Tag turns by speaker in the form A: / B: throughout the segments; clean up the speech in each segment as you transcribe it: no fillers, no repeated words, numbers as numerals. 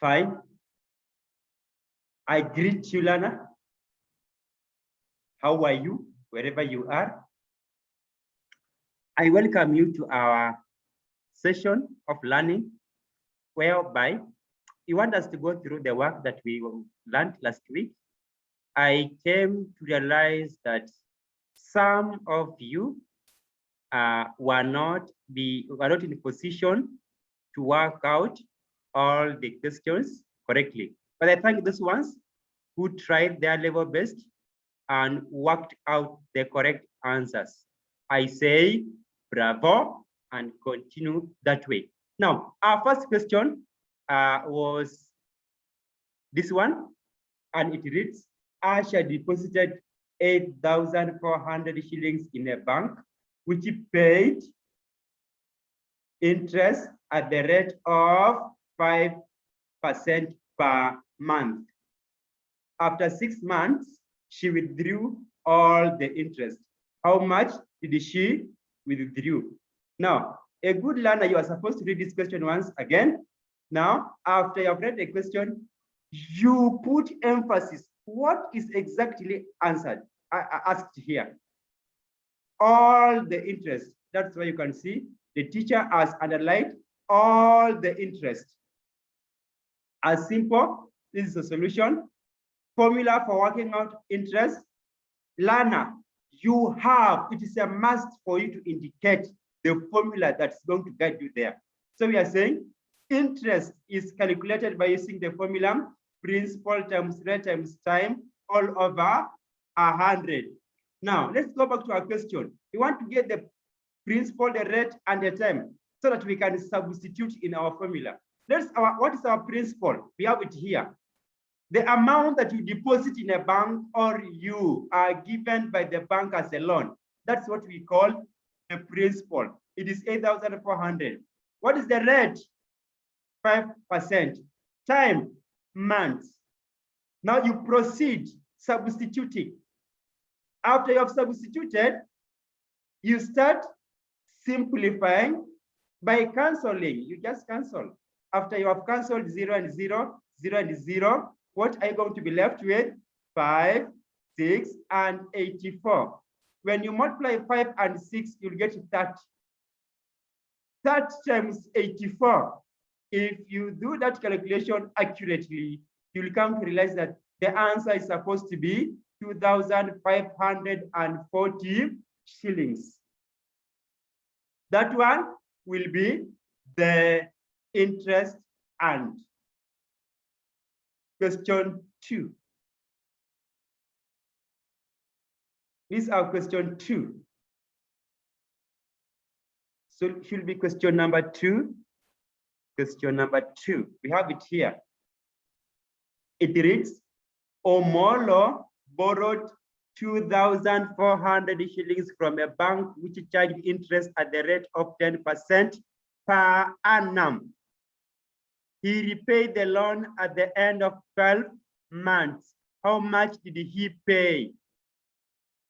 A: Fine. I greet you, Lana. How are you, wherever you are? I welcome you to our session of learning, whereby you want us to go through the work that we learned last week. I came to realize that some of you were not in a position to work out all the questions correctly. But I thank those ones who tried their level best and worked out the correct answers. I say bravo and continue that way. Now, our first question was this one, and it reads, Asha deposited 8,400 shillings in a bank, which paid interest at the rate of 5% per month. After 6 months, she withdrew all the interest. How much did she withdraw? Now, a good learner, you are supposed to read this question once again. Now, after you have read the question, you put emphasis. What is exactly answered? Asked here. All the interest. That's why you can see the teacher has underlined all the interest. As simple, this is the solution. Formula for working out interest. Learner, you have, it is a must for you to indicate the formula that's going to guide you there. So we are saying interest is calculated by using the formula principal times rate times time all over 100. Now, let's go back to our question. We want to get the principal, the rate, and the time so that we can substitute in our formula. What is our principal? We have it here. The amount that you deposit in a bank or you are given by the bank as a loan. That's what we call the principal. It is 8,400. What is the rate? 5%. Time, months. Now you proceed substituting. After you have substituted, you start simplifying by canceling. You just cancel. After you have canceled 0 and 0, 0 and 0, what are you going to be left with? 5, 6, and 84. When you multiply 5 and 6, you'll get 30. 30 times 84. If you do that calculation accurately, you'll come to realize that the answer is supposed to be 2,540 shillings. That one will be the interest earned. Question 2. This is our question 2. So it should be question number 2. Question number 2. We have it here. It reads, Omolo borrowed 2,400 shillings from a bank which charged interest at the rate of 10% per annum. He repaid the loan at the end of 12 months. How much did he pay?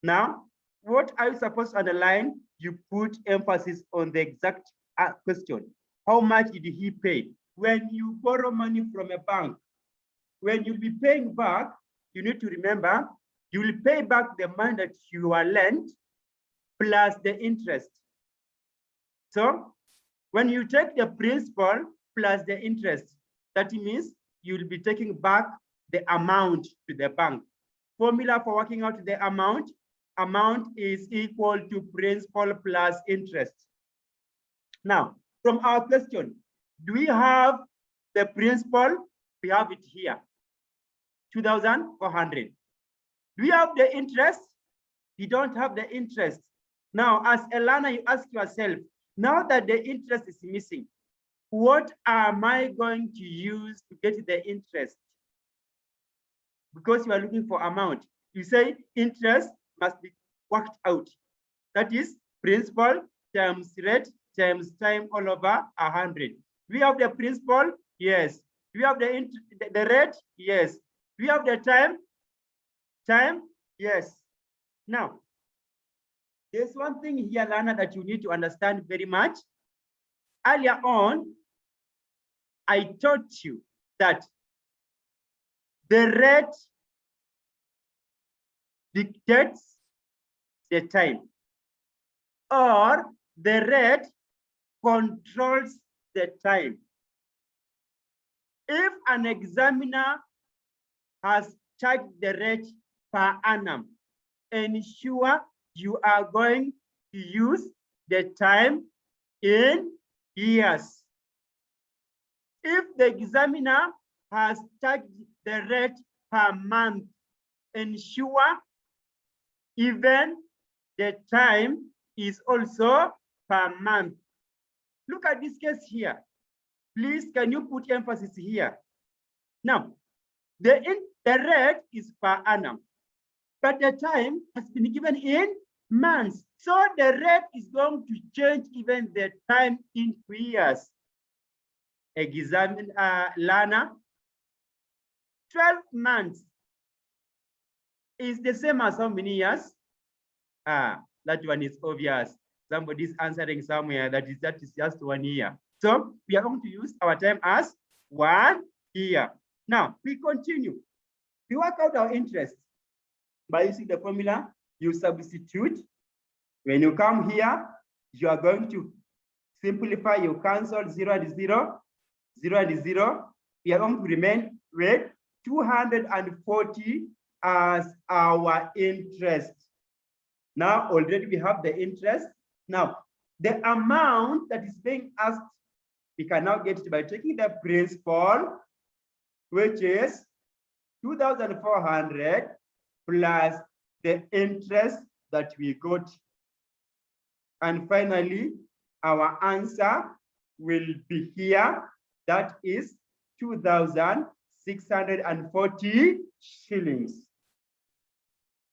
A: Now, what are you supposed to underline? You put emphasis on the exact question. How much did he pay? When you borrow money from a bank, when you'll be paying back, you need to remember, you will pay back the money that you are lent plus the interest. So when you take the principal plus the interest, that means you'll be taking back the amount to the bank. Formula for working out the amount is equal to principal plus interest. Now, from our question, do we have the principal? We have it here, 2,400. Do we have the interest? We don't have the interest. Now, as a learner, you ask yourself, now that the interest is missing, what am I going to use to get the interest? Because you are looking for amount. You say interest must be worked out. That is principal times rate times time all over 100. Do we have the principal? Yes. Do we have the rate? Yes. Do we have the time? Time? Yes. Now, there's one thing here, learner, that you need to understand very much. Earlier on, I taught you that the rate dictates the time, or the rate controls the time. If an examiner has charged the rate per annum, ensure you are going to use the time in years. If the examiner has charged the rate per month, ensure even the time is also per month. Look at this case here. Please, can you put emphasis here? Now, the rate is per annum, but the time has been given in months. So the rate is going to change even the time into years. Learner, 12 months is the same as how many years? That one is obvious. Somebody's answering somewhere that is just 1 year. So we are going to use our time as 1 year. Now we continue. We work out our interest by using the formula. You substitute. When you come here, you are going to simplify. You cancel 0 and 0, 0 and 0. We are going to remain with 240 as our interest. Now already we have the interest. Now the amount that is being asked, we can now get it by taking the principal, which is 2,400 plus the interest that we got. And finally, our answer will be here. That is 2,640 shillings.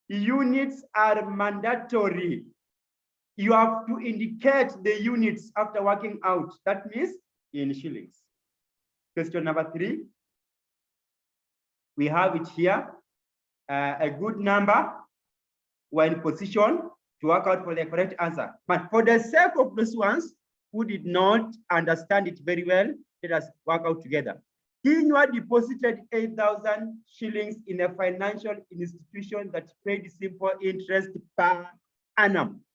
A: Units are mandatory. You have to indicate the units after working out. That means in shillings. Question number 3. We have it here. A good number. We're in position to work out for the correct answer. But for the sake of those ones who did not understand it very well, let us work out together. Kinyua deposited 8,000 shillings in a financial institution that paid simple interest per annum.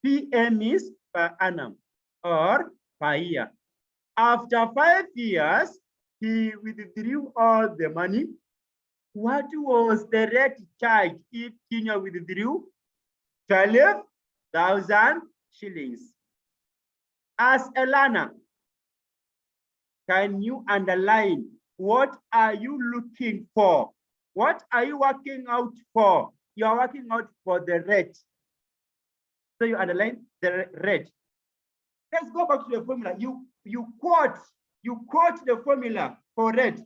A: PM is per annum or per year. After 5 years, he withdrew all the money. What was the rate charged if Kinyua withdrew? 12,000 shillings. As a learner, can you underline what are you looking for? What are you working out for? You are working out for the rate. So you underline the rate. Let's go back to the formula. You quote the formula for rate.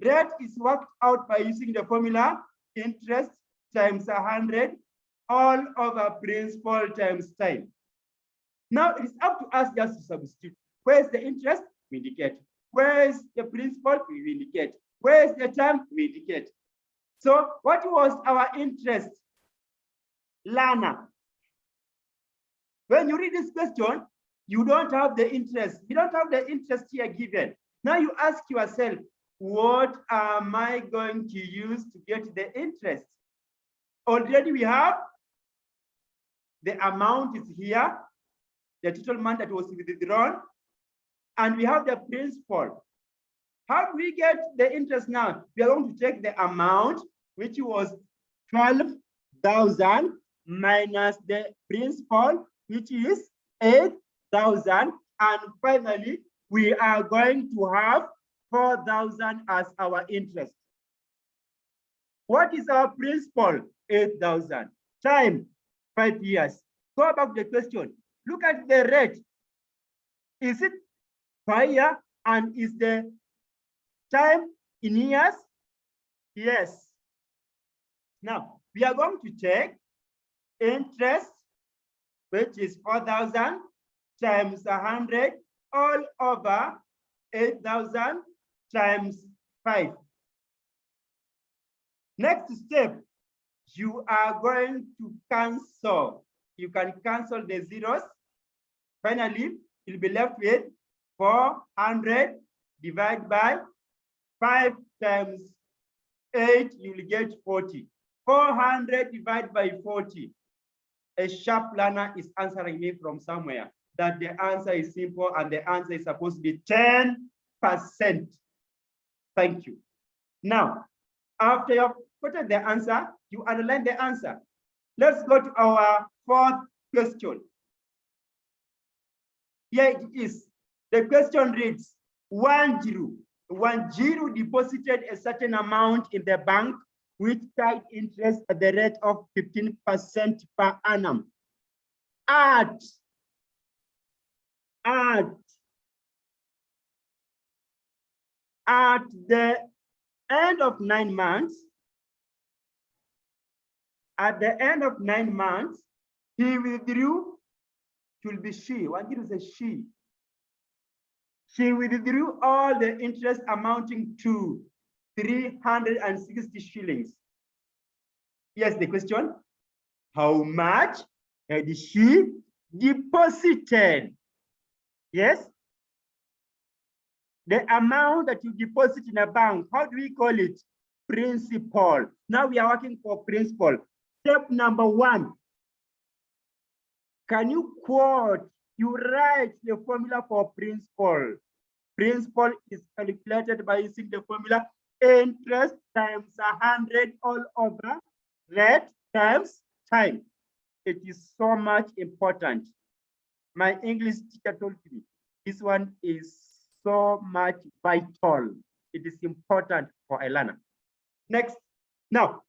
A: Rate is worked out by using the formula interest times 100 all over principal times time. Now it's up to us just to substitute. Where's the interest? We indicate. Where's the principal? We indicate. Where's the time? We indicate. So what was our interest? Learner. When you read this question, you don't have the interest. You don't have the interest here given. Now you ask yourself, what am I going to use to get the interest? Already we have the amount is here, the total amount that was withdrawn, and we have the principal. How do we get the interest now? We are going to take the amount, which was 12,000 minus the principal, which is 8,000. And finally, we are going to have 4,000 as our interest. What is our principal? 8,000. Time, 5 years. Go back to the question. Look at the rate. Is it per year, and is the time in years? Yes. Now, we are going to take interest, which is 4,000 times 100 all over 8,000 times 5. Next step, you are going to cancel. You can cancel the zeros. Finally, you'll be left with 400 divided by 5 times 8, you will get 40. 400 divided by 40. A sharp learner is answering me from somewhere that the answer is simple and the answer is supposed to be 10%. Thank you. Now, after you've put the answer, you underline the answer. Let's go to our fourth question. Here it is. The question reads, Wanjiru deposited a certain amount in the bank with tied interest at the rate of 15% per annum. At the end of 9 months, he withdrew. It will be she. Wanjiru is a she. She withdrew all the interest amounting to 360 shillings. Yes, the question, how much had she deposited? Yes, the amount that you deposit in a bank, how do we call it? Principal. Now we are working for principal. Step number 1. Can you quote? You write the formula for principal. Principal is calculated by using the formula interest times 100 all over rate times time. It is so much important. My English teacher told me this one is so much vital. It is important for a learner. Next. Now,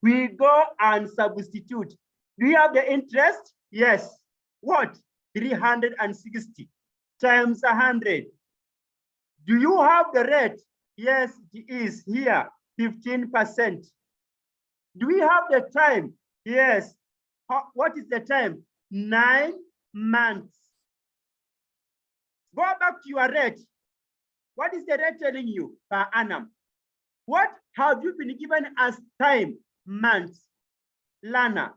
A: we go and substitute. Do you have the interest? Yes. What? 360 times 100. Do you have the rate? Yes, it is here, 15%. Do we have the time? Yes. What is the time? 9 months. Go back to your rate. What is the rate telling you per annum? What have you been given as time? Months. Learner.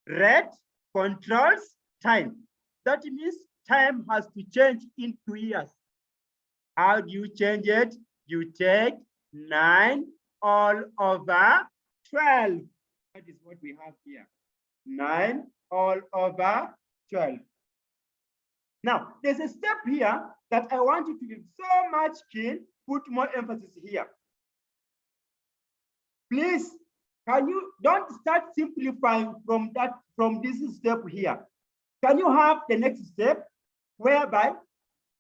A: Rate controls time. That means time has to change into years. How do you change it? You take 9 all over 12. That is what we have here. 9 all over 12. Now, there's a step here that I want you to be so much keen, put more emphasis here. Please, can you don't start simplifying from this step here. Can you have the next step whereby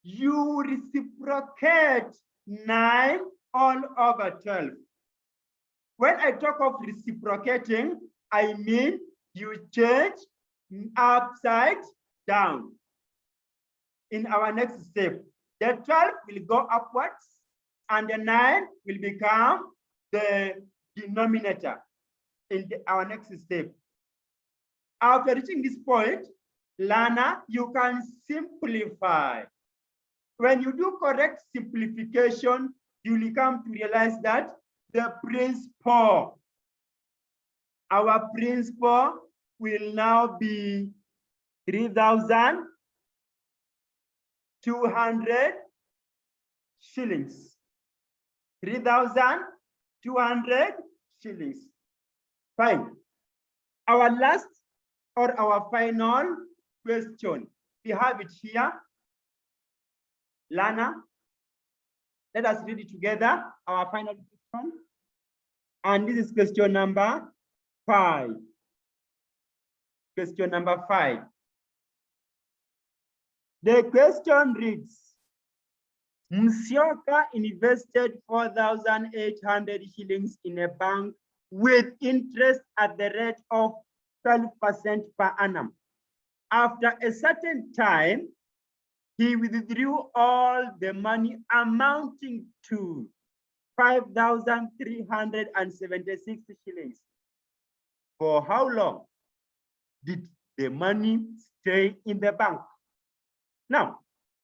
A: you reciprocate 9 all over 12? When I talk of reciprocating, I mean you change upside down. In our next step, the 12 will go upwards and the 9 will become the denominator in our next step. After reaching this point, learner, you can simplify. When you do correct simplification, you will come to realize that the principal, our principal will now be 3,200 shillings. 3,200 shillings. Fine. Our last or our final question. We have it here. Lana, let us read it together. Our final question. And this is question number 5. Question number 5. The question reads, Musyoka invested 4,800 shillings in a bank with interest at the rate of 12% per annum. After a certain time, he withdrew all the money amounting to 5,376 shillings. For how long did the money stay in the bank? Now,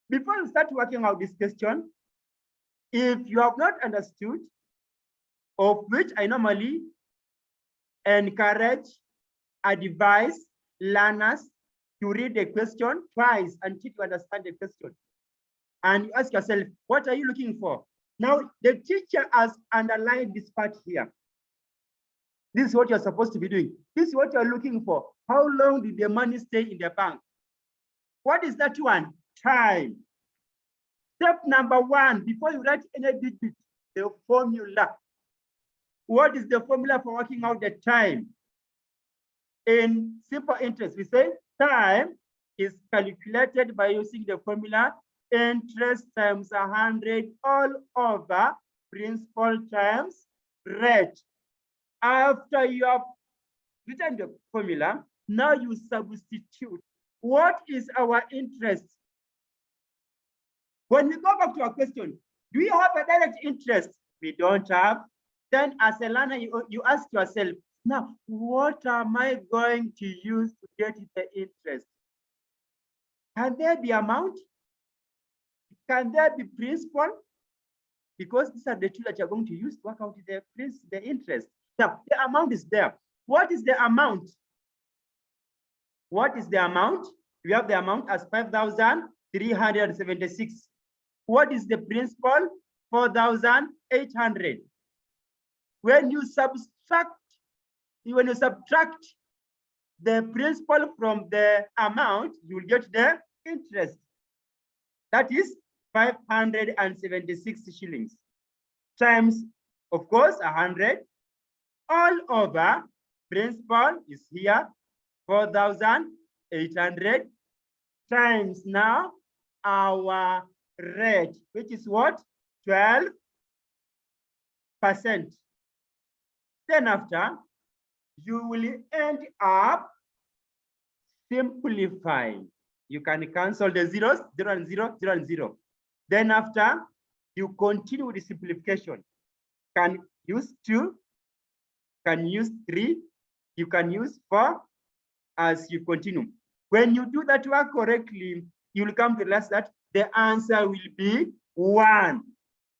A: before you start working out this question, if you have not understood, of which I normally encourage, advise learners to read the question twice until you understand the question. And you ask yourself, what are you looking for? Now, the teacher has underlined this part here. This is what you're supposed to be doing. This is what you're looking for. How long did the money stay in the bank? What is that one? Time. Step number one, before you write any digit, the formula. What is the formula for working out the time? In simple interest, we say time is calculated by using the formula interest times 100 all over principal times rate. After you have written the formula, now you substitute. What is our interest? When we go back to our question, do you have a direct interest? We don't have. Then as a learner, you ask yourself, now, what am I going to use to get the interest? Can there be amount? Can there be principal? Because these are the two that you're going to use to work out the interest. Now, the amount is there. What is the amount? What is the amount? We have the amount as 5,376. What is the principal? 4,800. When you subtract the principal from the amount, you will get the interest. That is 576 shillings times, of course, 100 all over principal is here, 4,800 times now our rate, which is what? 12%. Then after, you will end up simplifying. You can cancel the zeros, 0 and 0, 0 and 0. Then after, you continue with the simplification. Can use 2, can use 3, you can use 4 as you continue. When you do that work correctly, you will come to realize that the answer will be 1.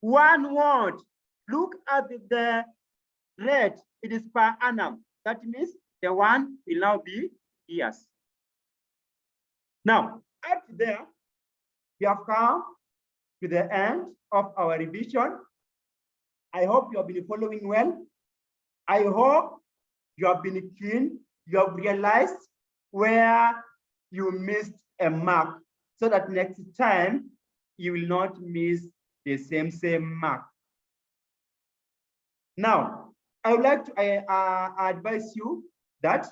A: 1 word. Look at the rate. It is per annum. That means the 1 will now be years. Now, up there, we have come to the end of our revision. I hope you have been following well. I hope you have been keen. You have realized where you missed a mark, so that next time you will not miss the same mark. Now, I would like to advise you that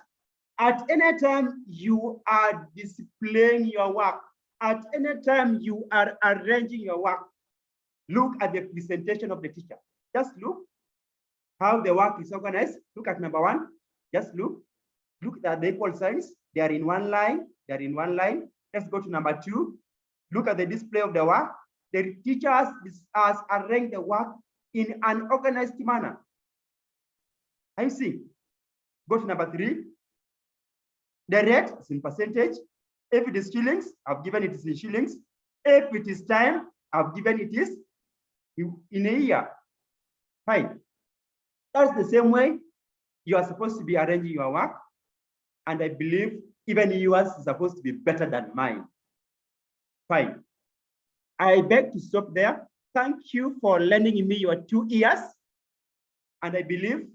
A: at any time you are displaying your work, at any time you are arranging your work, look at the presentation of the teacher. Just look how the work is organized. Look at number 1. Just look at the equal signs. They are in one line. They are in one line. Let's go to number 2. Look at the display of the work. The teacher has arranged the work in an organized manner. I see. Go to number 3. The rate is in percentage. If it is shillings, I've given it in shillings. If it is time, I've given it is in a year. Fine. That's the same way you are supposed to be arranging your work. And I believe even yours is supposed to be better than mine. Fine. I beg to stop there. Thank you for lending me your 2 ears. And I believe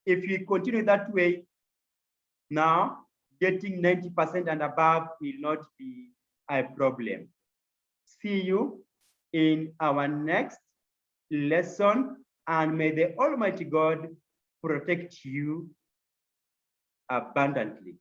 A: if you continue that way, now getting 90% and above will not be a problem. See you in our next lesson, and may the Almighty God protect you abundantly.